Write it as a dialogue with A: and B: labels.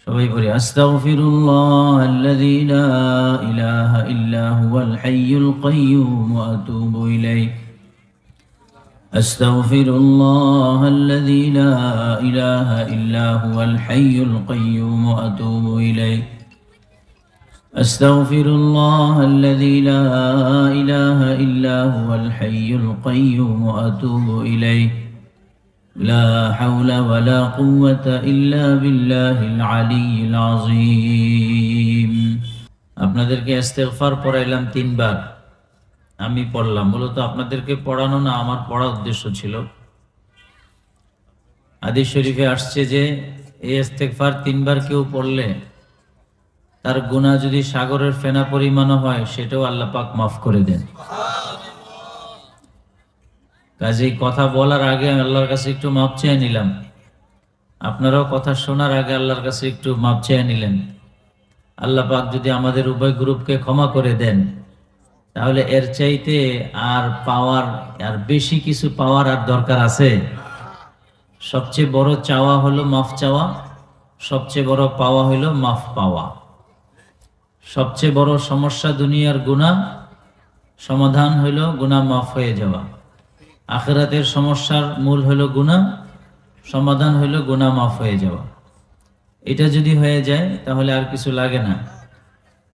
A: সবাই বলি আস্তাগফিরুল্লাহ আল্লাযী লা ইলাহা ইল্লা হুয়াল হাইয়ুল কাইয়্যুম ওয়া আতুবু ইলাইহি। আস্তাগফিরুল্লাহ আল্লাযী লা ইলাহা ইল্লা হুয়াল হাইয়ুল কাইয়্যুম ওয়া আতুবু ইলাইহি। আস্তাগফিরুল্লাহ আল্লাযী লা ইলাহা ইল্লা হুয়াল হাইয়ুল কাইয়্যুম ওয়া আতুবু ইলাইহি। لا حول ولا قوة إلا بالله العلي العظيم। আপনাদেরকে ইস্তেগফার পড়াইলাম 3 বার, আমি পড়লাম। মূলত আপনাদেরকে পড়ানো না, আমার পড়ার উদ্দেশ্য ছিল। হাদিস শরীফে আসছে যে এই ইস্তেগফার 3 বার কেউ পড়লে তার গুনাহ যদি সাগরের ফেনা পরিমাণও হয় সেটাও আল্লাহ পাক মাফ করে দেন। কাজেই কথা বলার আগে আল্লাহর কাছে একটু মাপ চেয়ে নিলাম, আপনারাও কথা শোনার আগে আল্লাহর কাছে একটু মাপ চেয়ে নিলেন। আল্লাহ পাক যদি আমাদের উভয় গ্রুপকে ক্ষমা করে দেন তাহলে এর চাইতে আর পাওয়ার, আর বেশি কিছু পাওয়ার আর দরকার আছে? সবচেয়ে বড় চাওয়া হলো মাফ চাওয়া, সবচেয়ে বড় পাওয়া হলো মাফ পাওয়া। সবচেয়ে বড় সমস্যা দুনিয়ার গুনাহ, সমাধান হলো গুনাহ মাফ হয়ে যাওয়া। আখিরাতের সমস্যার মূল হলো গুনাহ, সমাধান হলো গুনাহ মাফ হয়ে যাওয়া। এটা যদি হয়ে যায় তাহলে আর কিছু লাগে না।